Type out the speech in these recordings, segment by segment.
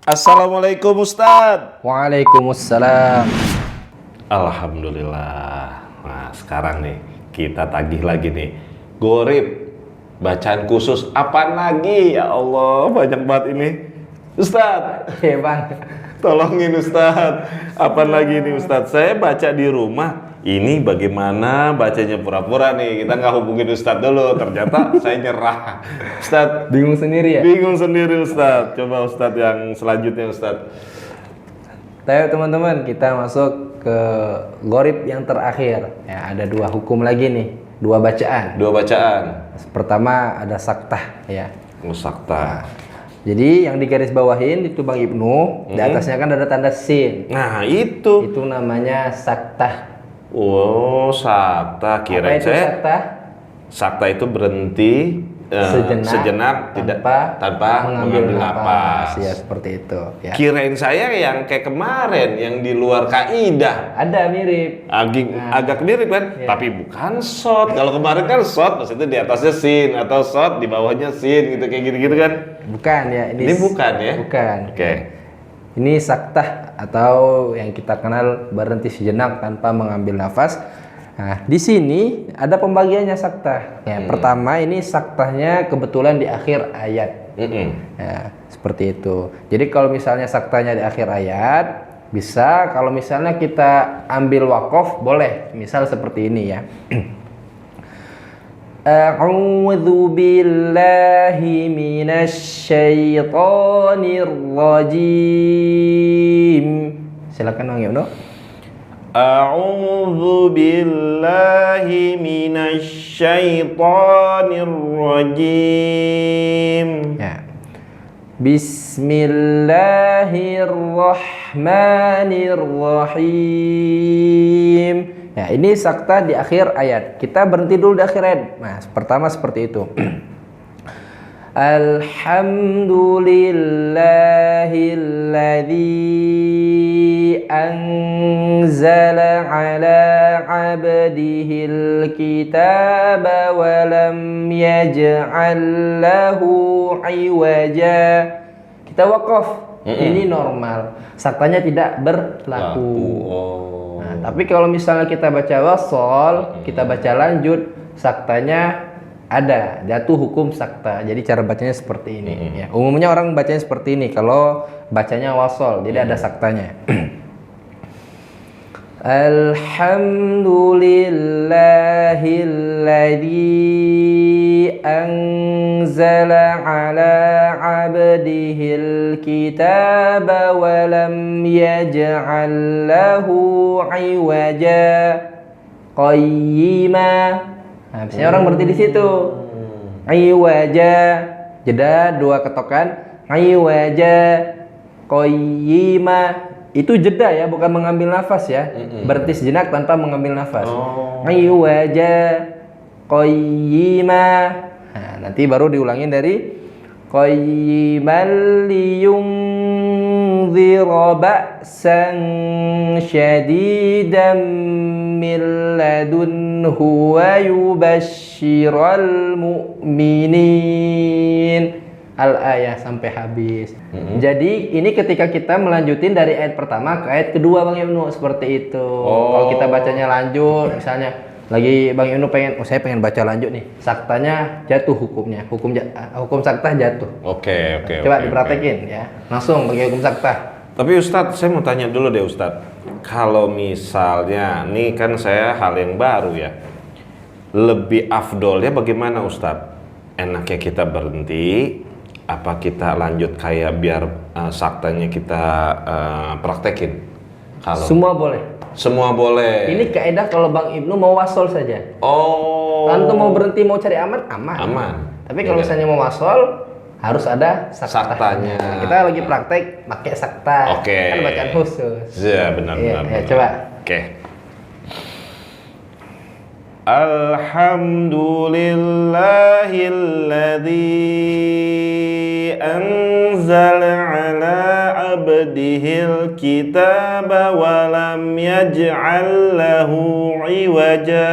Assalamualaikum Ustadz. Waalaikumsalam. Alhamdulillah. Nah sekarang nih kita tagih lagi nih Gorib, bacaan khusus apaan lagi? Ya Allah banyak banget ini Ustadz. Oke bang. Tolongin Ustadz. Apaan lagi nih Ustadz? Saya baca di rumah. Ini bagaimana bacanya pura-pura nih. Kita nggak hubungin Ustadz dulu. Ternyata saya nyerah. Ustadz Bingung sendiri ya? bingung sendiri Ustadz. Coba Ustadz yang selanjutnya Ustadz. Ayo teman-teman, kita masuk ke gorib yang terakhir. Ya, ada dua hukum lagi nih, dua bacaan. Dua bacaan. Pertama ada saktah ya. Musakta. Jadi yang digarisbawahin itu Bang Ibnu, di atasnya kan ada tanda sin. Nah itu. Itu namanya saktah. Oh sakta. Apa Kirain itu saya saktah? sakta itu berhenti sejenak tidak tanpa mengambil napas. Ya seperti itu. Ya. Kirain saya yang kayak kemarin yang di luar kaidah. Ada mirip. Agak mirip kan, Iya. tapi bukan shot. Kalau kemarin kan shot, maksudnya di atasnya sin atau shot di bawahnya sin gitu kayak gitu kan. Bukan ya. Ini bukan ya? Bukan. Oke. Ini saktah atau yang kita kenal berhenti sejenak tanpa mengambil nafas. Nah, di sini ada pembagiannya saktah. Ya, pertama ini saktahnya kebetulan di akhir ayat. Ya, seperti itu. Jadi kalau misalnya saktahnya di akhir ayat, bisa. Kalau misalnya kita ambil wakof, boleh. Misal seperti ini ya. A'udzu billahi minasy syaithanir rajim. Silakan Bang Ibnu. A'udzu billahi minasy syaithanir rajim. Ya. Bismillahirrahmanirrahim. Ya, ini saktah di akhir ayat. Kita berhenti dulu di akhir ayat. Nah, pertama seperti itu. Alhamdulillahilladzi anzala ala 'abdihil kitaba wa lam yaj'al lahu 'iwaja. Kita wakaf. Ini normal. Saktanya tidak berlaku. Nah, tapi kalau misalnya kita baca wasol, kita baca lanjut, saktanya ada, jatuh hukum sakta. Jadi cara bacanya seperti ini. Ya, umumnya orang bacanya seperti ini. Kalau bacanya wasol, jadi ada saktanya. Alhamdulillahilladzi anzala ala 'abdihil kitaba wa lam yaj'al lahu 'iwaja qayyima. Nah, biasanya orang berhenti di situ. Iwaja, jeda dua ketokan. Iwaja qayyima. Itu jeda ya, bukan mengambil nafas ya. Berhenti sejenak tanpa mengambil nafas. Iwaja qayyima. Nah, nanti baru diulangin dari qayyiman liyunzira ba'san syadidan min ladunhu wa yubashshiral mu'minin. Al-ayah sampai habis. Jadi ini ketika kita melanjutin dari ayat pertama ke ayat kedua Bang Ibnu, seperti itu. Kalau kita bacanya lanjut, misalnya lagi Bang Ibnu pengen, saya pengen baca lanjut nih, saktanya jatuh hukumnya, hukum saktah jatuh. Oke. Coba dipraktekin ya, langsung bagi hukum saktah. Tapi Ustadz, saya mau tanya dulu deh Ustadz. Kalau misalnya, nih kan saya hal yang baru ya. Lebih afdolnya bagaimana Ustadz? Enaknya kita berhenti, apa kita lanjut kayak biar saktanya kita praktekin? Kalau Semua boleh. semua boleh. Ini kaidah kalau Bang Ibnu mau wasol saja. Oh. Antum mau berhenti mau cari aman, aman. Aman. Tapi kalau misalnya mau wasol, harus ada saktahnya. Saktanya. Kita lagi praktek pakai saktah. Oke. Kan bacaan khusus. Ya benar. Ya, coba. Oke. Alhamdulillahilladzi anzala ala abdihil kitaba wa lam yaj'al lahu 'iwaja.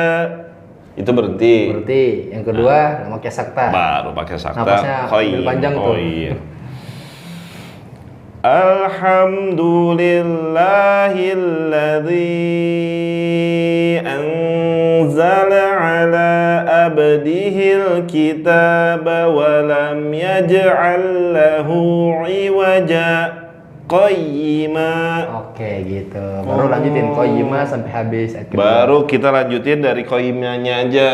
Itu berhenti. Berarti yang kedua pakai sakta. Baru pakai sakta. Napasnya ambil panjang tuh. Iya. Alhamdulillahilladzi anzala ala abdihil kitaba wa lam yaj'al lahu iwaja qayyima. Oke, gitu. Baru lanjutin qayyima sampai habis ayat kedua. Baru kita lanjutin dari qayyimanya aja.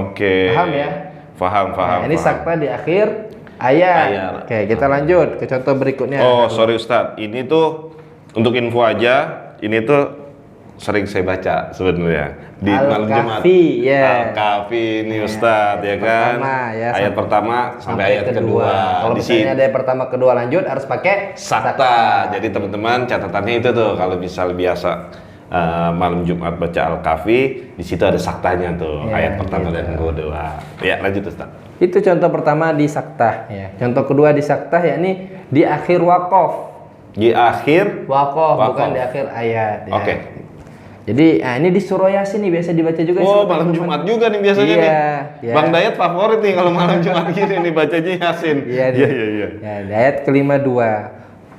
Oke. Paham ya? Paham. Nah, ini sakta di akhir ayat. Oke, kita lanjut ke contoh berikutnya. Oh, sorry Ustadz. Ini tuh untuk info aja. Ini tuh sering saya baca sebenarnya di malam Jumat. Ya. Al-Kahfi ini Ustadz, ya kan? Pertama, ya, ayat pertama sampai ayat kedua. Kalau Di misalnya sini ada yang pertama kedua lanjut harus pakai sakta. Jadi teman-teman catatannya itu tuh kalau misal biasa malam Jumat baca Al-Kahfi, di situ ada saktanya tuh, Ya, ayat pertama gitu. dan kedua. Ya, lanjut Ustaz. Itu contoh pertama di sakta ya. Contoh kedua di sakta yakni di akhir waqaf. Di akhir Waqaf Waqaf. bukan di akhir ayat ya. Oke. Jadi ini di surah Yasin nih biasa dibaca juga. Oh, surat malam teman-teman. Jumat juga nih biasanya nih. Iya. Bang Dayat favorit nih kalau malam Jumat gini nih bacanya Yasin. Iya. Iya. Ya, di ayat kelima dua.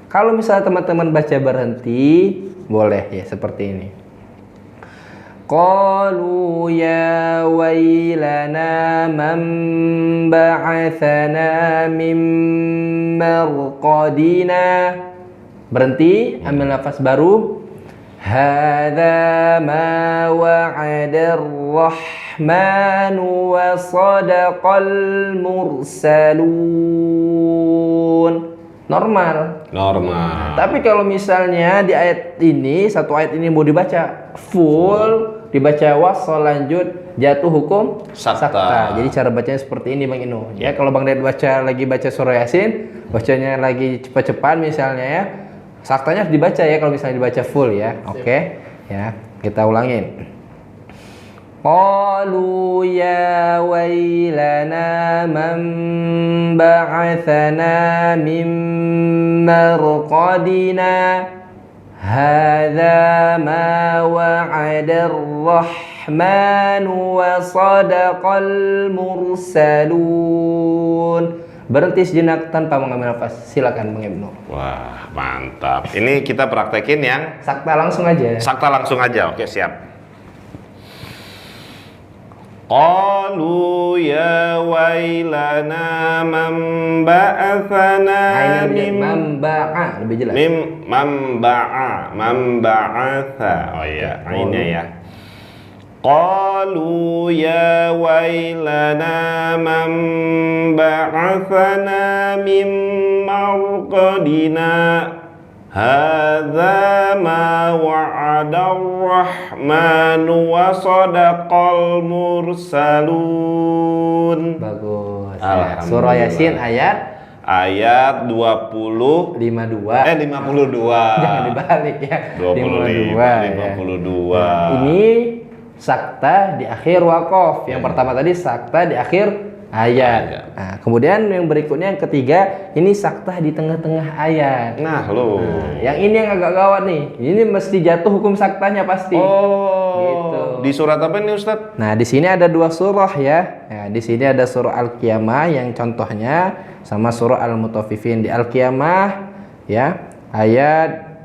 Kalau misalnya teman-teman baca berhenti, boleh ya seperti ini. Qalu ya wailana man ba'athana min marqadina. Berhenti, ambil nafas baru. Hadza ma wa'ada ar-rahmanu wa sadaqal mursalun. Normal. Tapi kalau misalnya di ayat ini, satu ayat ini mau dibaca full, dibaca wasol lanjut, jatuh hukum Sakta. Jadi cara bacanya seperti ini Bang Inu. Ya, kalau Bang Dayat lagi baca surah Yasin, bacanya lagi cepat-cepat misalnya ya, saktanya harus dibaca ya kalau misalnya dibaca full ya. Oke. Ya, kita ulangin. Qalu ya wailana man ba'athana min marqadina hadza ma wa'ada ar-rahmanu wa sadaqal mursalun. Berhenti sejenak tanpa mengambil nafas. Silakan Bang Ibnu. Wah, mantap. Ini kita praktekin yang Sakta langsung aja. sakta langsung aja. Oke, siap. Qalu ya wailana man ba'athana Ini memba'a lebih jelas. man ba'atha. Oh iya, ainnya ya. Qalu ya wailana man ba'athana min marqadina hadza ma wa'ada ar-rahmanu wa sadaqal mursalun. Bagus. Alhamdulillah. Surah Yasin Ayat 52 52. 52. Jangan dibalik ya. 25 ya. 52. Ini sakta di akhir waqaf. Yang pertama tadi sakta di akhir ayat. Nah, kemudian yang berikutnya yang ketiga, ini sakta di tengah-tengah ayat. Nah, lo. Yang ini yang agak gawat nih. Ini mesti jatuh hukum saktanya pasti. Oh. Gitu. Di surat apa nih, Ustadz? Nah, di sini ada dua surah ya. Di sini ada surah Al-Qiyamah yang contohnya sama surah Al-Mutaffifin. Di Al-Qiyamah ya, ayat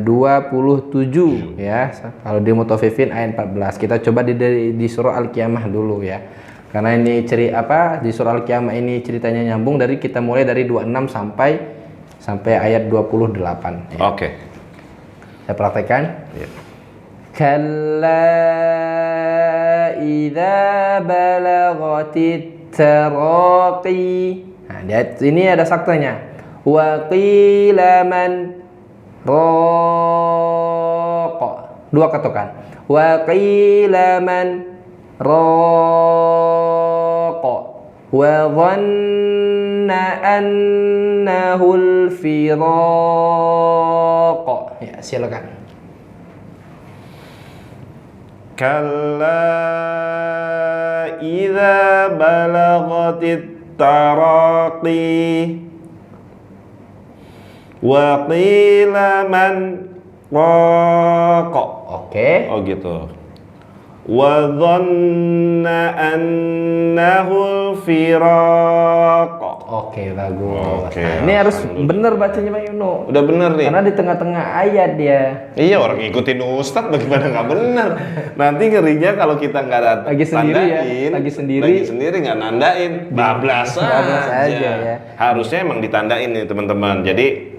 27 ya. Kalau di Mutaffifin ayat 14. Kita coba di surah Al-Qiyamah dulu ya. Karena ini di surah Al-Qiyamah ini ceritanya nyambung dari kita mulai dari 26 sampai ayat 28 ya. Oke. Saya praktekkan. Ya. Kalla idza balagatit taraqi. Nah, ini ada saktanya. Wa qila man raqa. Dua ketukan. Wa qila man raqa. Wa dhanna annahu al-firaq. Ya, silakan. Kalla idza balagatit taraqi wa qila man raqa. Oke. Oh gitu. Wa dhanna annahu al-firaq. Oke, bagus. Oke, Nah, ini harus alhamdulillah. bener bacanya Bang Ibnu. Udah bener nih. Karena di tengah-tengah ayat dia. Iya, orang ngikutin Ustadz bagaimana nggak bener. Nanti ngerinya kalau kita nggak Lagi sendiri ya, tandain, lagi sendiri. nggak nandain, bablas Bablas aja. aja ya. Harusnya emang ditandain nih teman-teman. Jadi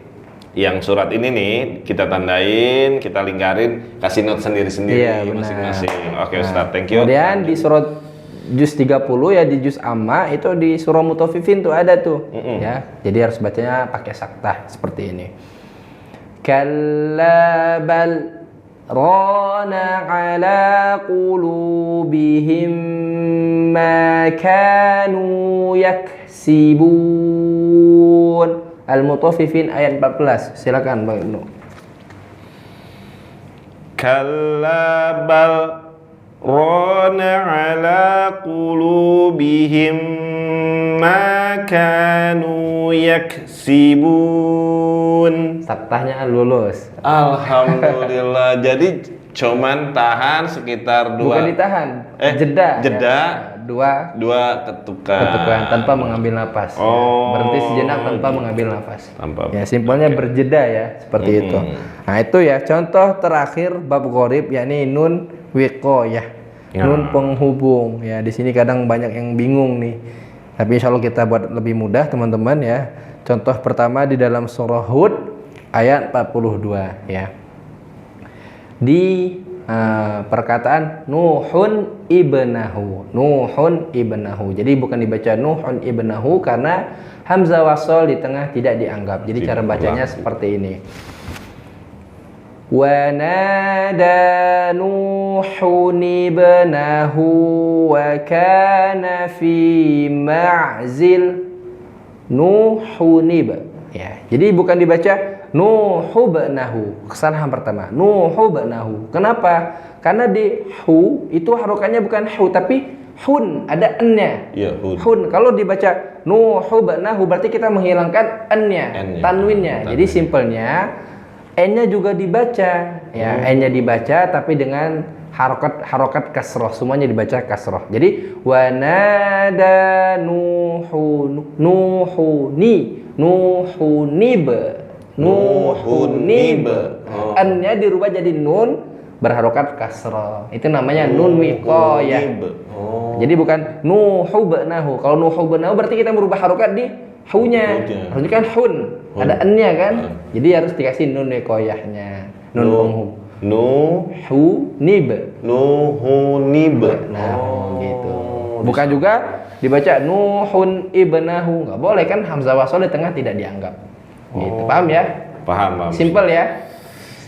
yang surat ini nih kita tandain, kita lingkarin, kasih note sendiri-sendiri Iya, benar. masing-masing. Oke, Nah, Ustadz, thank you. Kemudian di surat juz 30 ya, di juz amma itu di surah Mutaffifin tuh ada tuh ya. Jadi harus bacanya pakai saktah seperti ini. Kalla bal rana ala qulubihim ma kanu yaksibun. Al-Mutaffifin ayat 14. Silakan Bang Ibnu. Kalla bal rana ala qulubihim ma kanu yaksibun. Saktahnya lulus. Alhamdulillah. Jadi cuman tahan sekitar Bukan dua ditahan, jeda. jeda. Ya. Dua ketukan ketukan tanpa mengambil nafas. Oh. Berhenti sejenak tanpa mengambil nafas. Tanpa- Ya, simpelnya berjeda ya, seperti itu. Nah, itu ya contoh terakhir bab gharib yakni nun wiqayah. Nun penghubung. Ya, di sini kadang banyak yang bingung nih. Tapi insya Allah kita buat lebih mudah teman-teman ya. Contoh pertama di dalam surah Hud ayat 42 ya. Di perkataan Nuhun ibnahu. Nuhun ibnahu. Jadi bukan dibaca Nuhun ibnahu karena hamzah wasol di tengah tidak dianggap. Jadi cara bacanya seperti ini. Wa nada Nuhun ibnahu wa kana fi ma'zil Nuhunib. Ya, jadi bukan dibaca Nuhubnahu. Kesalahan pertama. Nuhubnahu. Kenapa? Karena di hu itu harokannya bukan hu tapi hun, ada n-nya. Iya, hun. Hun. Kalau dibaca Nuhubnahu berarti kita menghilangkan n-nya, N-nya. tanwinnya. Jadi simpelnya n-nya juga dibaca. Ya, n-nya dibaca tapi dengan harokat kasroh, semuanya dibaca kasroh. Jadi wanada nuhunib. N-nya dirubah jadi nun berharokat kasroh. Itu namanya nun wiqayah. Oh. Jadi bukan nuhubnahu. Kalau nuhubnahu berarti kita merubah harokat di hu-nya. Harusnya kan hun. Ada n-nya kan? Jadi harus dikasih nun wiqayahnya. Nun penghub. Nuhunib. Nah, gitu. Bukan juga dibaca Nuhun ibnahu. Nggak boleh kan, hamzah wasol di tengah tidak dianggap. Gitu. Paham ya? Paham. Simple ya?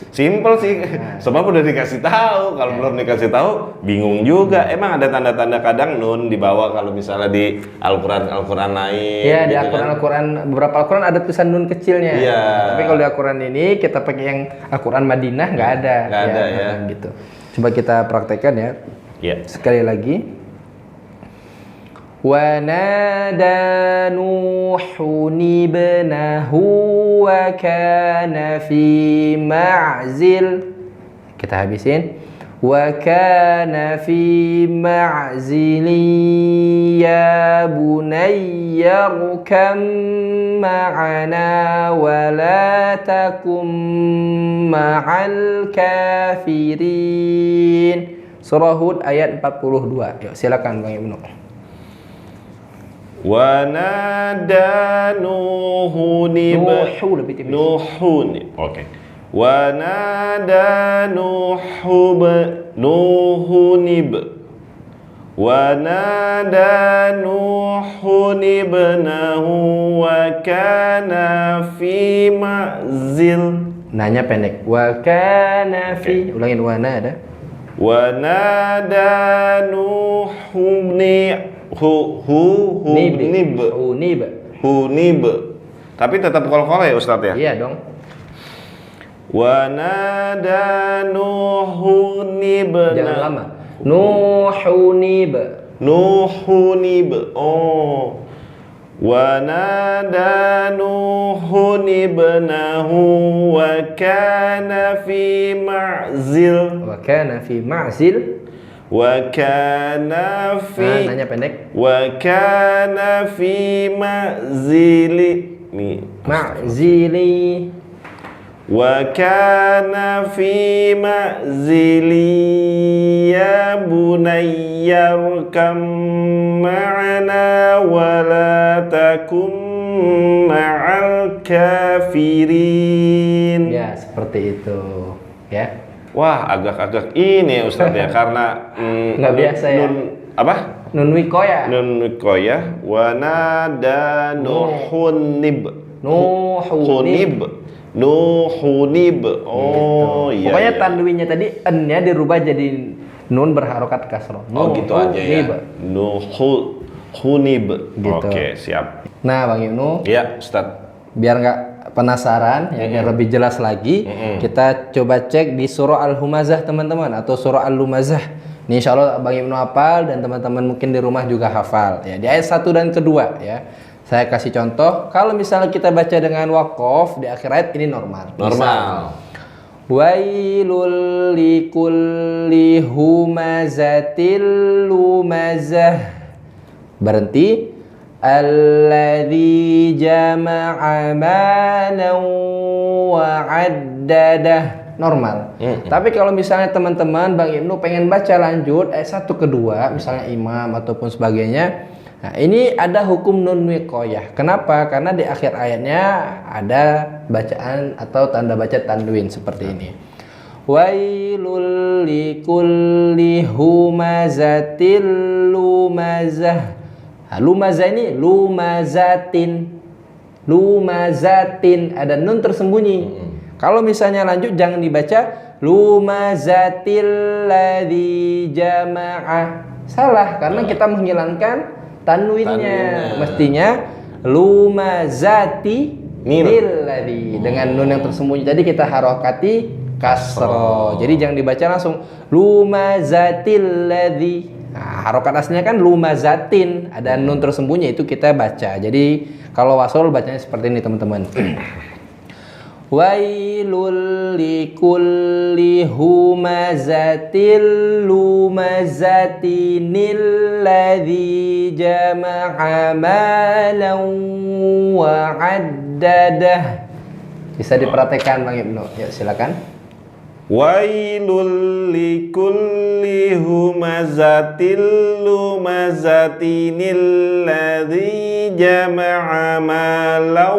Simpel sih. Sebab udah dikasih tahu. Kalau belum dikasih tahu, bingung juga. Emang ada tanda-tanda kadang nun dibawa kalau misalnya di Al-Quran lain. Iya, di gitu kan. Al-Quran beberapa Al-Quran ada tulisan nun kecilnya. Iya. Tapi kalau di Al-Quran ini kita pakai yang Al-Quran Madinah nggak ada. Nggak ada ya. Gitu. Coba kita praktekkan ya. Iya. Sekali lagi. Wa nada Nuhun ibnahu wa kana fi ma'zil. Kita habisin. Wa kana fi ma'zili ya bunayya rukam ma'ana wa la takum ma'al kafirin. Surah Hud ayat 42. Yuk silakan Bang Ibnu. Wa nada Nuhun Nuhu lebih tipis. Nuhun. Oke. Wa nada Nuhunib. Wa nada Nuhun ibnahu wa kana fi ma'zil. Nanya pendek. Wa kana fi. Ulangin wa nada. Wa nada Hunib. Tapi tetap kol-kol ya Ustadz ya? Iya dong. Wa nada Nuhunib. Jangan lama. Nuhunib. Oh. Wa nada Nuhun ibnahu wa kana fi ma'zil. Wa kana fi ma'zil. Wa kana Nah, fi nanya pendek. wa kana fi ma'zili Ma'zili. wa kana fi ma'zili ya bunayyarkam ma'ana wa la takum ma'al kafirin. Ya, seperti itu. Ya. Wah, agak-agak ini ya Ustadz ya, karena Nggak biasa ya. Apa? Nun wikoya. Nun wikoyah wa nada nuhunib. Nuhunib. Nuhunib. Oh iya. Pokoknya iya. tanwinnya tadi n-nya dirubah jadi nun berharokat kasroh. Oh gitu aja ya. Nuhunib. Gitu. Oke, siap. Nah, Bang Ibnu, Iya, Ustadz. biar nggak penasaran ya, biar lebih jelas lagi, kita coba cek di surah Al-Humazah teman-teman, atau surah Al-Lumazah. Ini insya Allah Bang Ibnu hafal dan teman-teman mungkin di rumah juga hafal ya. Di ayat 1 dan kedua ya. Saya kasih contoh, kalau misalnya kita baca dengan waqaf di akhir ayat ini normal. Normal. Wailul likulli humazatil lumazah. Berhenti. Alladzi jama'a malan wa 'addadah. Normal. Tapi kalau misalnya teman-teman Bang Ibnu pengen baca lanjut ayat 1 ke 2, misalnya imam ataupun sebagainya, nah ini ada hukum nun wiqayah. Kenapa? Karena di akhir ayatnya ada bacaan atau tanda baca tanwin seperti ini. Wailul likulli humazatil lumazah. Nah, lumazah ini lumazatin. Lumazatin, ada nun tersembunyi. Kalau misalnya lanjut jangan dibaca lumazatil ladzi jama'a. Salah karena kita menghilangkan tanwinnya. Mestinya lumazati nilladzi dengan nun yang tersembunyi. Tadi kita harokati kasroh. Jadi jangan dibaca langsung lumazatil ladzi. Nah, harokat aslinya kan lumazatin, ada nun tersembunyi, itu kita baca. Jadi kalau wasol bacanya seperti ini teman-teman. Wailul likulli humazatil lumazatinil ladzi jama'a malan wa 'addadah. Bisa diperhatikan Bang Ibnu. Yuk silakan. Wailul likulli humazatil lumazatinil ladzi jama'a malan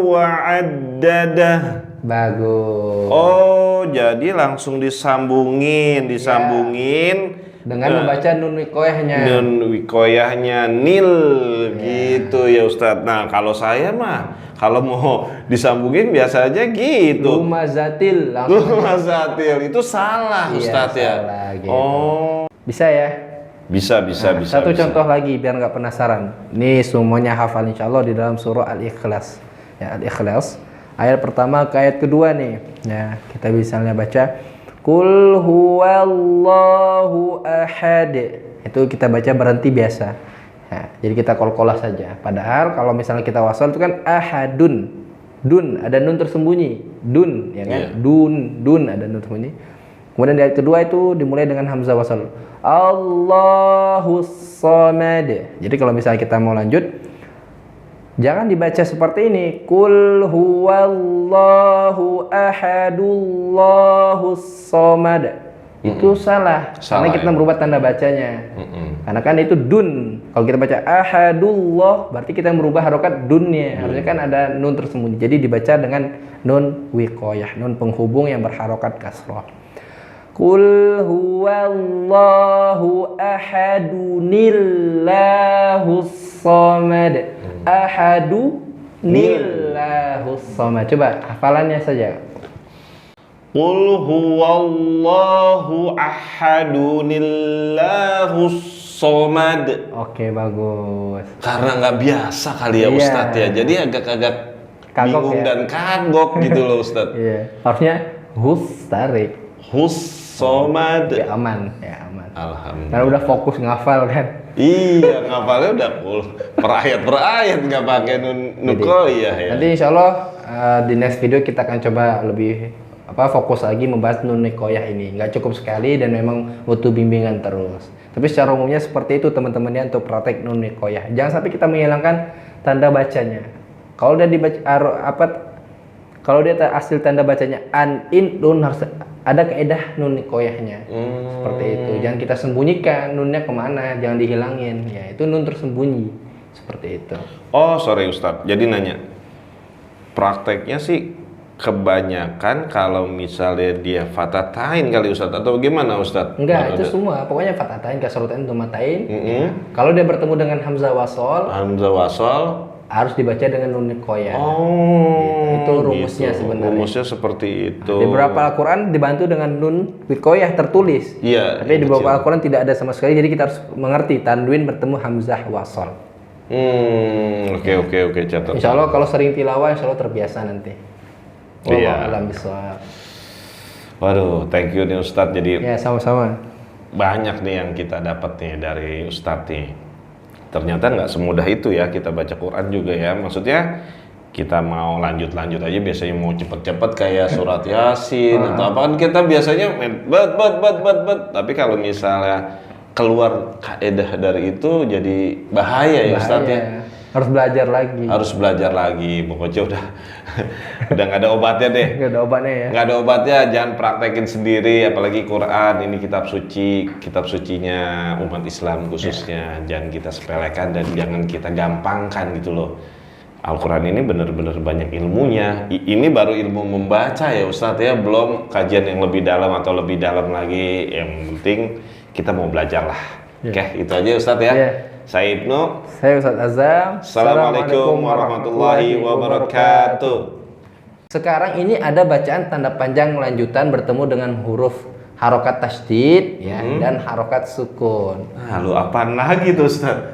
wa 'addadah. Bagus. Oh, jadi langsung disambungin Dengan membaca nun wikoyahnya. nun wikoyahnya nil gitu ya Ustadz. Nah, kalau saya mah kalau mau disambungin biasa aja gitu. Lumazatil langsung. Lumazatil itu salah Ustadz ya. Salah, gitu. Oh, Bisa ya? bisa. Satu contoh lagi biar nggak penasaran. Ini semuanya hafal insya Allah di dalam surah Al-Ikhlas. Ya, Al-Ikhlas. Ayat pertama ke ayat kedua nih. Ya, kita misalnya baca Qul huwallahu ahad. Itu kita baca berhenti biasa. Ya, jadi kita kol-kolah saja. Padahal kalau misalnya kita wasal itu kan ahadun. Dun, ada nun tersembunyi. Dun, ya kan? Yeah. Dun ada nun tersembunyi. Kemudian di ayat kedua itu dimulai dengan hamzah wasal. Allahus samad. Jadi kalau misalnya kita mau lanjut, jangan dibaca seperti ini. Qul huwallahu ahadullahus samad. Itu salah. Karena kita merubah tanda bacanya. Karena kan itu dun. Kalau kita baca ahadullah, berarti kita merubah harokat dunnya. Harusnya kan ada nun tersembunyi. Jadi dibaca dengan nun wiqayah, nun penghubung yang berharokat kasrah. Qul huwallahu ahadunillahus samad. Ahadunillahus samad. Coba hafalannya saja. Qul huwallahu ahadunillahus somad. Oke, bagus. Karena nggak biasa kali ya Ustadz ya. Jadi agak-agak bingung ya? dan kagok gitu loh Ustadz. Iya. Harusnya hus tarik. Hus somad. Ya aman, ya aman. Alhamdulillah. Karena udah fokus ngafal kan. Iya, ngapalnya udah full per ayat nggak pakai nukoyah ya. Nanti insya Allah di next video kita akan coba lebih fokus lagi membahas nun nikoyah ini. Nggak cukup sekali dan memang butuh bimbingan terus. Tapi secara umumnya seperti itu teman-teman ya untuk praktek nun nikoyah. Jangan sampai kita menghilangkan tanda bacanya. Kalau dia dibaca kalau dia hasil tanda bacanya an in nun harus ada kaidah nun nikoyahnya. Seperti itu. Jangan kita sembunyikan nunnya kemana, jangan dihilangin. Ya itu nun tersembunyi. Seperti itu. Oh, sorry Ustadz. Jadi nanya, prakteknya sih kebanyakan kalau misalnya dia fatatain kali Ustadz atau gimana Ustadz? Enggak, itu semua. Pokoknya fatatain, kasrotain, domatain. Ya. Kalau dia bertemu dengan hamzah wasol, harus dibaca dengan nun nikoyah. Oh, itu rumusnya gitu. sebenarnya. Rumusnya seperti itu. Di beberapa Al-Quran dibantu dengan nun nikoyah tertulis. Iya. Tapi di beberapa Al-Quran tidak ada sama sekali. Jadi kita harus mengerti tanwin bertemu hamzah wasol. Oke, catat. Insya Allah kalau sering tilawah, insya Allah terbiasa nanti. Iya. Alam bisawab. Waduh, thank you nih Ustadz. Jadi Ya, sama-sama. banyak nih yang kita dapat nih dari Ustadz nih. Ternyata nggak semudah itu ya kita baca Quran juga ya. Maksudnya kita mau lanjut aja biasanya mau cepet-cepet kayak surat Yasin atau apa kan kita biasanya bet. Tapi kalau misalnya keluar kaedah dari itu jadi bahaya ya Ustadz ya. Harus belajar lagi. Pokoknya udah nggak ada obatnya deh. Nggak ada obatnya ya. Nggak ada obatnya, jangan praktekin sendiri. Apalagi Quran ini kitab sucinya umat Islam khususnya. Jangan kita sepelekan dan jangan kita gampangkan gitu loh. Al-Quran ini benar-benar banyak ilmunya. Ini baru ilmu membaca ya Ustadz ya, belum kajian yang lebih dalam atau lebih dalam lagi. Yang penting kita mau belajar lah. Oke, itu aja Ustadz ya. Saya Ibnu. Saya Ustadz Azam. Assalamualaikum warahmatullahi wabarakatuh. Sekarang ini ada bacaan tanda panjang lanjutan bertemu dengan huruf harokat tasydid ya dan harokat sukun. Lalu apaan lagi tuh Ustadz?